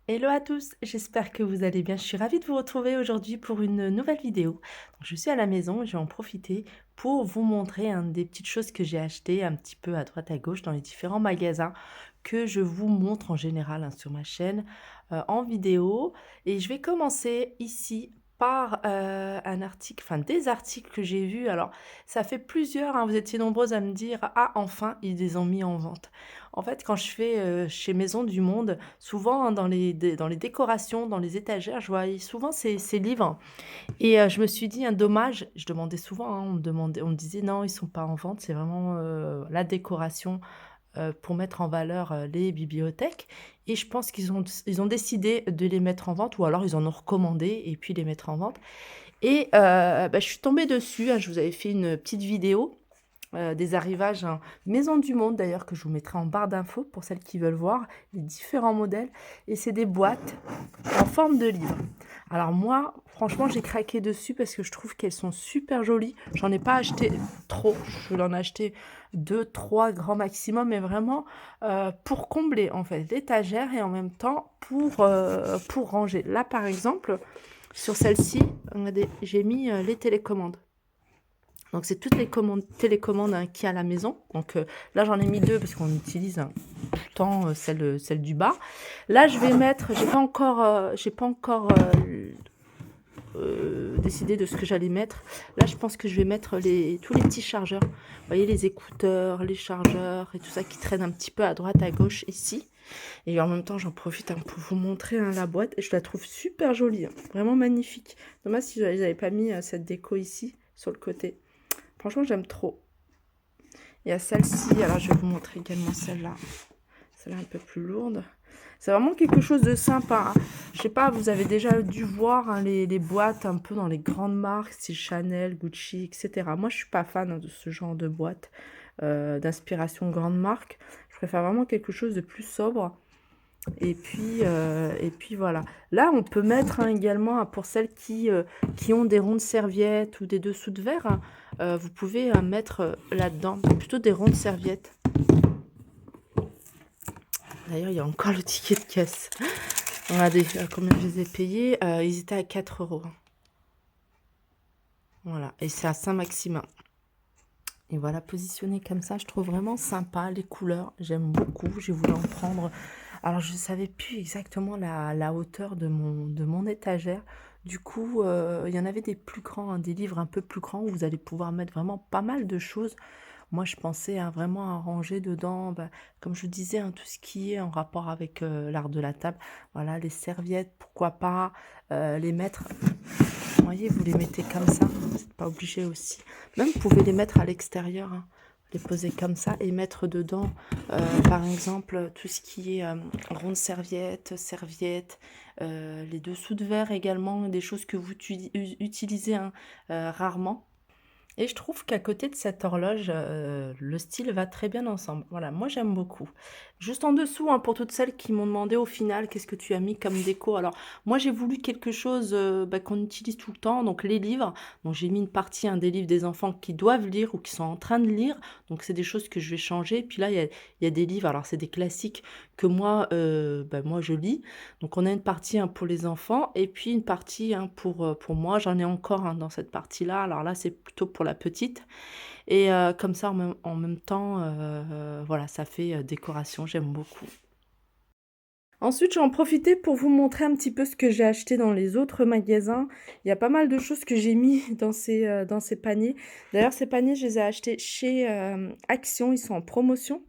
Hello à tous, j'espère que vous allez bien. Je suis ravie de vous retrouver aujourd'hui pour une nouvelle vidéo. Donc, je suis à la maison et je vais en profiter pour vous montrer des petites choses que j'ai achetées un petit peu à droite à gauche dans les différents magasins que je vous montre en général sur ma chaîne en vidéo. Et je vais commencer ici par un article, enfin des articles que j'ai vus. Alors, ça fait plusieurs, vous étiez nombreuses à me dire, ah enfin, ils les ont mis en vente. En fait, quand je fais chez Maison du Monde, souvent, dans les décorations, dans les étagères, je voyais souvent ces livres et je me suis dit: dommage». Je demandais souvent, on me disait: «Non, ils sont pas en vente, c'est vraiment, la décoration, pour mettre en valeur, les bibliothèques» et je pense qu'ils ont décidé de les mettre en vente ou alors ils en ont recommandé et puis les mettre en vente et je suis tombée dessus, je vous avais fait une petite vidéo des arrivages, Maison du Monde d'ailleurs que je vous mettrai en barre d'infos pour celles qui veulent voir les différents modèles et c'est des boîtes en forme de livre. Alors moi, franchement, j'ai craqué dessus parce que je trouve qu'elles sont super jolies. J'en ai pas acheté trop, je vais en acheter 2, 3 grand maximum, mais vraiment pour combler en fait l'étagère et en même temps pour ranger. Là par exemple, sur celle-ci, regardez, j'ai mis les télécommandes. Donc, c'est toutes les télécommandes qu'il y a à la maison. Donc, là, j'en ai mis 2 parce qu'on utilise tout le temps celle du bas. Là, je vais mettre, j'ai pas encore décidé de ce que j'allais mettre. Là, je pense que je vais mettre tous les petits chargeurs. Vous voyez, les écouteurs, les chargeurs et tout ça qui traîne un petit peu à droite, à gauche ici. Et en même temps, j'en profite pour vous montrer la boîte. Et je la trouve super jolie, vraiment magnifique. Dommage si ils n'avaient pas mis cette déco ici, sur le côté. Franchement, j'aime trop. Il y a celle-ci, alors je vais vous montrer également celle-là. Celle-là un peu plus lourde. C'est vraiment quelque chose de sympa. Je sais pas, vous avez déjà dû voir les boîtes un peu dans les grandes marques, style Chanel, Gucci, etc. Moi, je suis pas fan de ce genre de boîte d'inspiration grande marque. Je préfère vraiment quelque chose de plus sobre. Et puis voilà. Là, on peut mettre également, pour celles qui ont des rondes serviettes ou des dessous de verre, vous pouvez mettre là-dedans plutôt des rondes serviettes. D'ailleurs, il y a encore le ticket de caisse. Regardez combien je les ai payés. Ils étaient à 4 euros. Voilà. Et c'est à Saint-Maximin. Et voilà, positionné comme ça, je trouve vraiment sympa. Les couleurs, j'aime beaucoup. J'ai voulu en prendre. Alors, je ne savais plus exactement la hauteur de mon étagère. Du coup, il y en avait des plus grands, des livres un peu plus grands où vous allez pouvoir mettre vraiment pas mal de choses. Moi, je pensais vraiment à ranger dedans, comme je disais, tout ce qui est en rapport avec l'art de la table. Voilà, les serviettes, pourquoi pas les mettre. Vous voyez, vous les mettez comme ça, vous n'êtes pas obligé aussi. Même vous pouvez les mettre à l'extérieur, les poser comme ça et mettre dedans, par exemple, tout ce qui est ronde serviette, les dessous de verre également, des choses que vous utilisez rarement. Et je trouve qu'à côté de cette horloge, le style va très bien ensemble. Voilà, moi j'aime beaucoup. Juste en dessous, pour toutes celles qui m'ont demandé au final, qu'est-ce que tu as mis comme déco? Alors, moi j'ai voulu quelque chose qu'on utilise tout le temps, donc les livres. Donc j'ai mis une partie des livres des enfants qui doivent lire ou qui sont en train de lire. Donc c'est des choses que je vais changer. Puis là, il y a des livres, alors c'est des classiques que moi je lis. Donc on a une partie pour les enfants et puis une partie pour moi. J'en ai encore dans cette partie-là. Alors là, c'est plutôt pour la petite. Et comme ça, en même temps, voilà, ça fait décoration. J'aime beaucoup. Ensuite, j'en profité pour vous montrer un petit peu ce que j'ai acheté dans les autres magasins. Il y a pas mal de choses que j'ai mis dans ces paniers. D'ailleurs, ces paniers, je les ai achetés chez Action. Ils sont en promotion.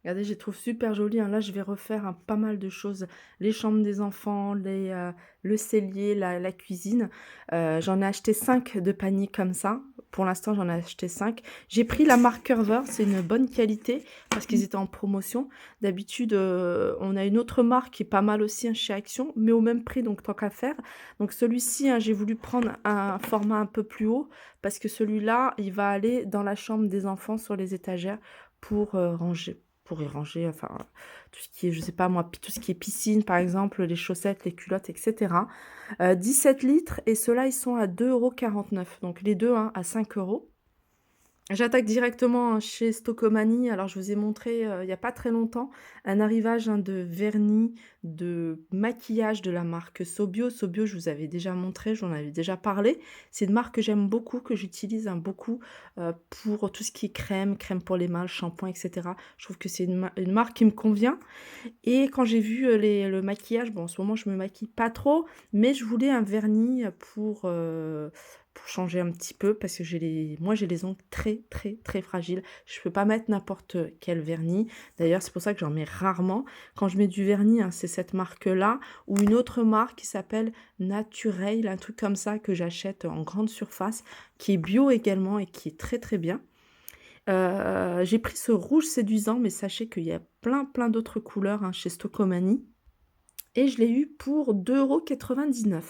Regardez, je les trouve super jolis. Là, je vais refaire pas mal de choses. Les chambres des enfants, le cellier, la cuisine. J'en ai acheté 5 de paniers comme ça. Pour l'instant, j'en ai acheté 5. J'ai pris la marque Curver. C'est une bonne qualité parce qu'ils étaient en promotion. D'habitude, on a une autre marque qui est pas mal aussi chez Action, mais au même prix, donc tant qu'à faire. Donc celui-ci, j'ai voulu prendre un format un peu plus haut parce que celui-là, il va aller dans la chambre des enfants sur les étagères pour y ranger, enfin, tout ce qui est, je sais pas moi, tout ce qui est piscine, par exemple, les chaussettes, les culottes, etc. 17 litres et ceux-là, ils sont à 2,49 €. Donc les deux, à 5 euros. J'attaque directement, hein, chez Stocomanie. Alors, je vous ai montré, il y a pas très longtemps, un arrivage, hein, de vernis, de maquillage de la marque Sobio. Sobio, je vous avais déjà montré, j'en avais déjà parlé. C'est une marque que j'aime beaucoup, que j'utilise, hein, beaucoup, pour tout ce qui est crème, crème pour les mains, shampoing et cetera. Je trouve que c'est une marque qui me convient et quand j'ai vu, le maquillage, bon, en ce moment, je me maquille pas trop, mais je voulais un vernis, pour changer un petit peu parce que j'ai les ongles très, très, très fragiles. Je peux pas mettre n'importe quel vernis. D'ailleurs, c'est pour ça que j'en mets rarement. Quand je mets du vernis, hein, c'est cette marque-là ou une autre marque qui s'appelle Naturel, un truc comme ça que j'achète en grande surface, qui est bio également et qui est très, très bien. J'ai pris ce rouge séduisant, mais sachez qu'il y a plein, plein d'autres couleurs, hein, chez Stocomanie et je l'ai eu pour 2,99 €.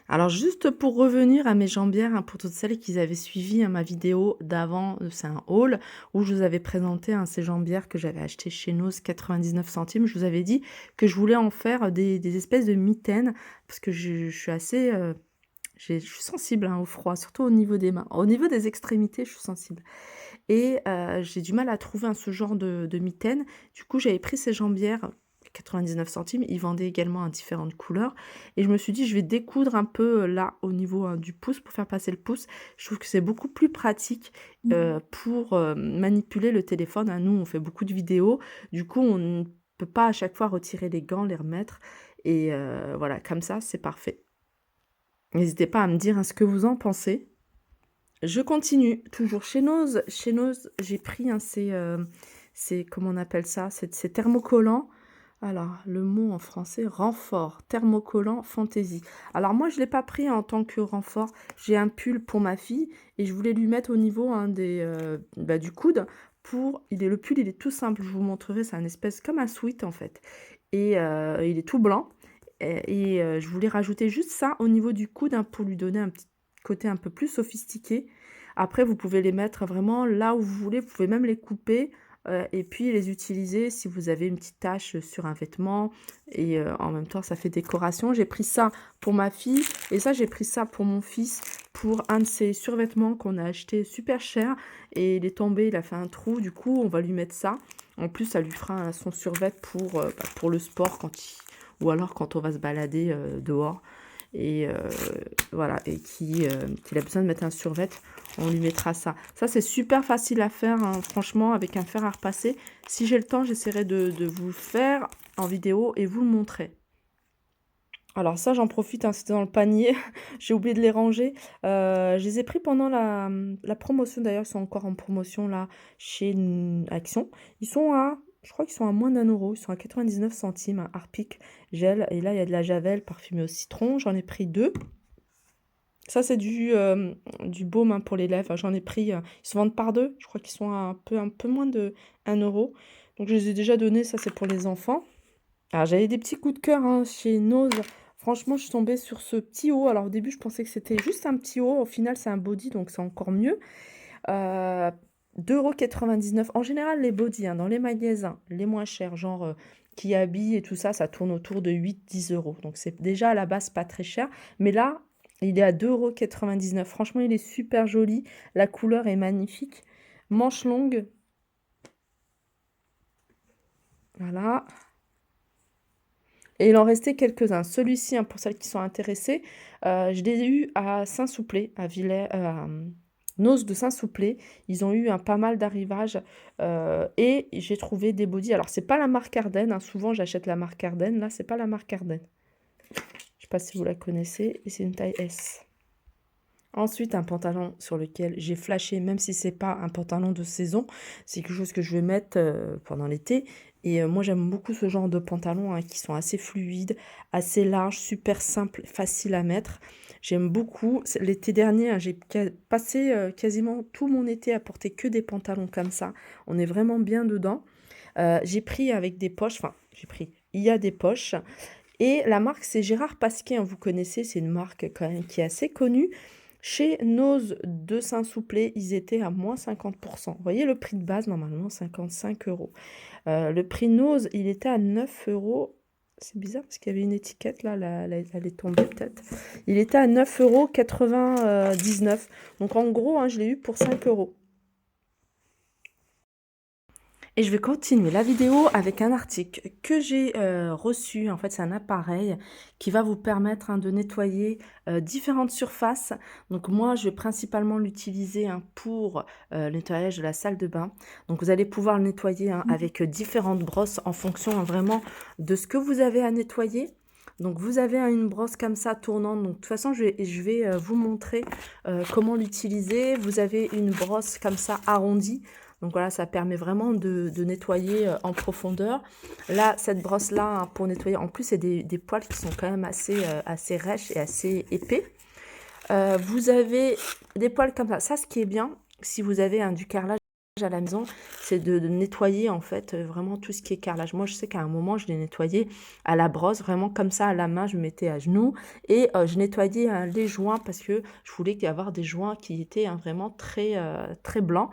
Alors juste pour revenir à mes jambières, hein, pour toutes celles qui avaient suivi, hein, ma vidéo d'avant, c'est un haul où je vous avais présenté, hein, ces jambières que j'avais achetées chez Noz 99 centimes. Je vous avais dit que je voulais en faire des espèces de mitaines parce que je suis assez, je suis sensible, hein, au froid, surtout au niveau des mains. Au niveau des extrémités, je suis sensible et j'ai du mal à trouver, hein, ce genre de mitaines. Du coup, j'avais pris ces jambières, 99 centimes. Ils vendaient également en différentes couleurs et je me suis dit: «Je vais découdre un peu, là, au niveau, du pouce pour faire passer le pouce». Je trouve que c'est beaucoup plus pratique, pour, manipuler le téléphone, hein. Nous, on fait beaucoup de vidéos. Du coup, on ne peut pas à chaque fois retirer les gants, les remettre et voilà, comme ça, c'est parfait. N'hésitez pas à me dire, hein, ce que vous en pensez. Je continue, toujours chez Noz. Chez Noz, j'ai pris, hein, c'est comment on appelle ça? C'est thermocollant. Alors, le mot en français, renfort, thermocollant fantaisie. Alors moi, je ne l'ai pas pris en tant que renfort. J'ai un pull pour ma fille et je voulais lui mettre au niveau, hein, du coude le pull, il est tout simple, je vous montrerai, c'est un espèce comme un sweat en fait et il est tout blanc et je voulais rajouter juste ça au niveau du coude, hein, pour lui donner un petit côté un peu plus sophistiqué. Après, vous pouvez les mettre vraiment là où vous voulez, vous pouvez même les couper, et puis les utiliser si vous avez une petite tache, sur un vêtement et en même temps, ça fait décoration. J'ai pris ça pour ma fille et ça, j'ai pris ça pour mon fils, pour un de ses survêtements qu'on a acheté super cher et il est tombé, il a fait un trou, du coup, on va lui mettre ça. En plus, ça lui fera son survêt pour le sport quand il ou alors quand on va se balader, dehors et voilà et qu'il a besoin de mettre un survêt, on lui mettra ça. Ça, c'est super facile à faire, hein, franchement, avec un fer à repasser. Si j'ai le temps, j'essaierai de vous le faire en vidéo et vous le montrer. Alors ça, j'en profite, hein, c'était dans le panier, j'ai oublié de les ranger. Je les ai pris pendant la promotion, d'ailleurs, ils sont encore en promotion là chez Action. Je crois qu'ils sont à moins d'1 €, ils sont à 99 centimes, un Harpic gel et là, il y a de la javel parfumée au citron, j'en ai pris 2. Ça, c'est du baume, hein, pour les lèvres, j'en ai pris, ils se vendent par 2, je crois qu'ils sont à un peu moins de 1 €. Donc je les ai déjà donnés, ça c'est pour les enfants. Alors j'avais des petits coups de cœur, hein, chez Nose. Franchement, je suis tombée sur ce petit haut. Alors au début, je pensais que c'était juste un petit haut. Au final, c'est un body, donc c'est encore mieux. 2,99 €. En général, les bodys, hein, dans les magasins les moins chers, genre qui habillent et tout ça, ça tourne autour de 8-10 €. Donc c'est déjà à la base pas très cher. Mais là, il est à 2,99 €. Franchement, il est super joli. La couleur est magnifique. Manche longue. Voilà. Et il en restait quelques-uns. Celui-ci, hein, pour celles qui sont intéressées, je l'ai eu à Saint-Souplé, à Villers, Noz de Saint-Souplé. Ils ont eu un pas mal d'arrivages et j'ai trouvé des bodys. Alors, c'est pas la marque Ardennes, hein, souvent j'achète la marque Ardennes. Là, c'est pas la marque Ardennes. Je sais pas si vous la connaissez et c'est une taille S. Ensuite, un pantalon sur lequel j'ai flashé, même si c'est pas un pantalon de saison, c'est quelque chose que je vais mettre pendant l'été. Et moi, j'aime beaucoup ce genre de pantalons, hein, qui sont assez fluides, assez larges, super simples, faciles à mettre. J'aime beaucoup. L'été dernier, hein, j'ai passé quasiment tout mon été à porter que des pantalons comme ça. On est vraiment bien dedans. J'ai pris avec des poches, enfin, j'ai pris, il y a des poches. Et la marque, c'est Gérard Pasquier, hein, vous connaissez, c'est une marque quand même qui est assez connue. Chez Noz de Saint-Souplé, ils étaient à moins 50%. Vous voyez le prix de base, normalement 55 €. Le prix Noz, il était à 9 € C'est bizarre parce qu'il y avait une étiquette là, elle est tombée peut-être. Il était à 9,99 €. Donc en gros, hein, je l'ai eu pour 5 €. Et je vais continuer la vidéo avec un article que j'ai reçu. En fait, c'est un appareil qui va vous permettre de nettoyer différentes surfaces. Donc moi, je vais principalement l'utiliser pour le nettoyage de la salle de bain. Donc vous allez pouvoir le nettoyer avec différentes brosses en fonction vraiment de ce que vous avez à nettoyer. Donc vous avez une brosse comme ça tournante. Donc de toute façon, je vais vous montrer comment l'utiliser. Vous avez une brosse comme ça arrondie. Donc voilà, ça permet vraiment de nettoyer en profondeur. Là, cette brosse-là, pour nettoyer, en plus, c'est des poils qui sont quand même assez rêches et assez épais. Vous avez des poils comme ça. Ça, ce qui est bien, si vous avez du carrelage à la maison, c'est de nettoyer en fait vraiment tout ce qui est carrelage. Moi, je sais qu'à un moment, je l'ai nettoyé à la brosse, vraiment comme ça à la main, je me mettais à genoux et je nettoyais les joints parce que je voulais avoir des joints qui étaient vraiment très blancs.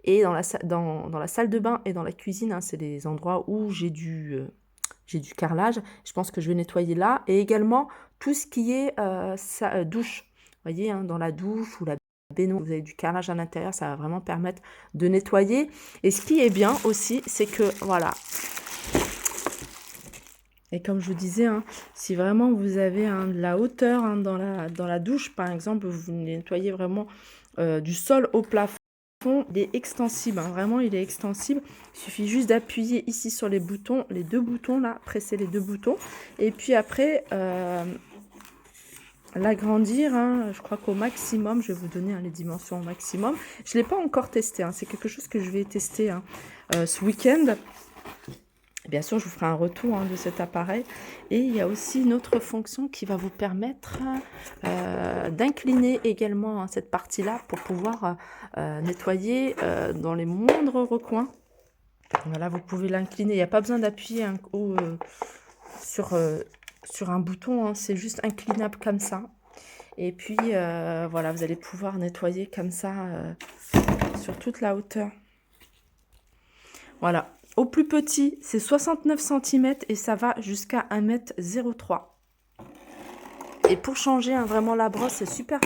Et dans la salle de bain et dans la cuisine, c'est les endroits où j'ai du carrelage. Je pense que je vais nettoyer là. Et également, tout ce qui est douche. Vous voyez, dans la douche ou la baignoire, vous avez du carrelage à l'intérieur, ça va vraiment permettre de nettoyer. Et ce qui est bien aussi, c'est que, voilà. Et comme je vous disais, si vraiment vous avez de la hauteur dans la douche, par exemple, vous nettoyez vraiment du sol au plafond, il est extensible, vraiment il est extensible. Il suffit juste d'appuyer ici sur les boutons, les deux boutons là, presser les deux boutons. Et puis après, l'agrandir, je crois qu'au maximum, je vais vous donner les dimensions au maximum. Je ne l'ai pas encore testé, c'est quelque chose que je vais tester ce week-end. Bien sûr, je vous ferai un retour de cet appareil. Et il y a aussi une autre fonction qui va vous permettre d'incliner également cette partie-là pour pouvoir nettoyer dans les moindres recoins. Voilà, vous pouvez l'incliner. Il n'y a pas besoin d'appuyer sur un bouton. C'est juste inclinable comme ça. Et puis, voilà, vous allez pouvoir nettoyer comme ça sur toute la hauteur. Voilà. Au plus petit, c'est 69 cm et ça va jusqu'à 1,03 m. Et pour changer vraiment la brosse, c'est super.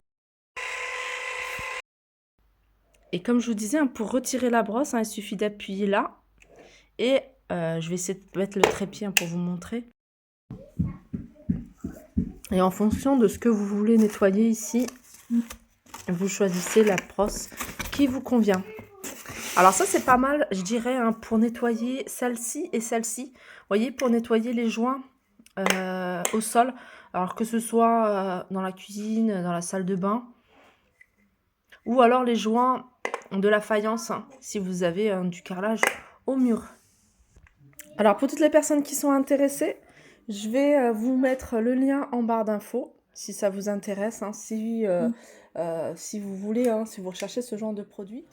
Et comme je vous disais, pour retirer la brosse, il suffit d'appuyer là. Et je vais essayer de mettre le trépied pour vous montrer. Et en fonction de ce que vous voulez nettoyer ici, vous choisissez la brosse qui vous convient. Alors ça, c'est pas mal, je dirais, pour nettoyer celle-ci et celle-ci. Vous voyez, pour nettoyer les joints au sol, alors que ce soit dans la cuisine, dans la salle de bain, ou alors les joints de la faïence, si vous avez du carrelage au mur. Alors pour toutes les personnes qui sont intéressées, je vais vous mettre le lien en barre d'infos, si ça vous intéresse, si vous voulez, si vous recherchez ce genre de produit.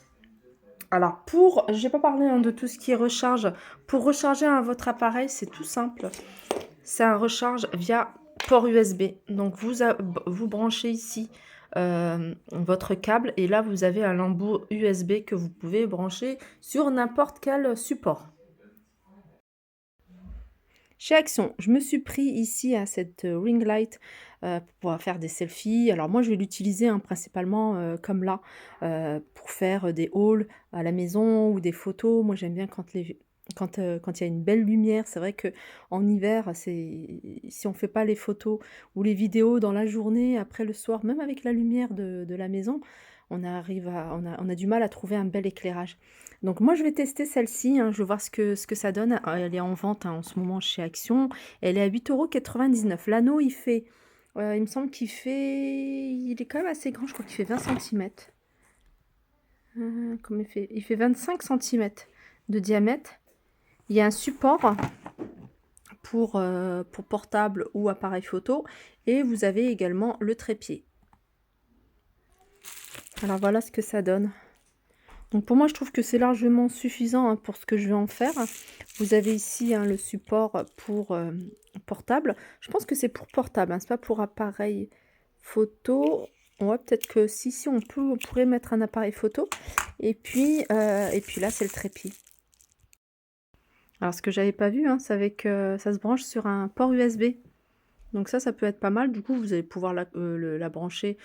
Alors, je n'ai pas parlé de tout ce qui est recharge. Pour recharger votre appareil, c'est tout simple. C'est un recharge via port USB. Donc, vous branchez ici votre câble et là, vous avez un embout USB que vous pouvez brancher sur n'importe quel support. Chez Action, je me suis pris ici à cette ring light pour pouvoir faire des selfies. Alors moi, je vais l'utiliser principalement comme là, pour faire des hauls à la maison ou des photos. Moi, j'aime bien quand il y a une belle lumière. C'est vrai qu'en hiver, si on ne fait pas les photos ou les vidéos dans la journée, après le soir, même avec la lumière de la maison, on a du mal à trouver un bel éclairage. Donc moi, je vais tester celle-ci, je vais voir ce que ça donne. Elle est en vente en ce moment chez Action. Elle est à 8,99 €. L'anneau, il me semble il est quand même assez grand, je crois qu'il fait 20 cm. Comment il fait? Il fait 25 cm de diamètre. Il y a un support pour portable ou appareil photo. Et vous avez également le trépied. Alors voilà ce que ça donne. Donc pour moi, je trouve que c'est largement suffisant pour ce que je vais en faire. Vous avez ici le support pour portable. Je pense que c'est pour portable, c'est pas pour appareil photo. Ouais, peut-être que si on pourrait mettre un appareil photo. Et puis là, c'est le trépied. Alors ce que j'avais pas vu, hein, c'est avec, ça se branche sur un port USB. Donc ça peut être pas mal. Du coup, vous allez pouvoir la brancher,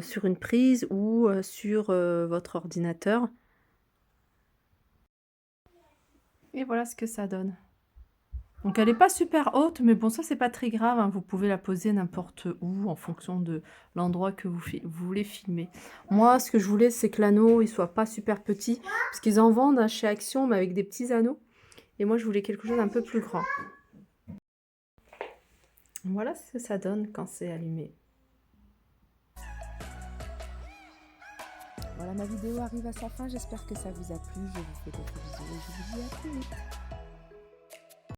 sur une prise ou, sur, votre ordinateur et voilà ce que ça donne. Donc elle est pas super haute, mais bon ça c'est pas très grave, hein, vous pouvez la poser n'importe où en fonction de l'endroit que vous voulez filmer. Moi ce que je voulais c'est que l'anneau il soit pas super petit, parce qu'ils en vendent, hein, chez Action mais avec des petits anneaux et moi je voulais quelque chose d'un peu plus grand. Voilà ce que ça donne quand c'est allumé. Voilà, ma vidéo arrive à sa fin, j'espère que ça vous a plu, je vous fais des gros bisous et je vous dis à très vite.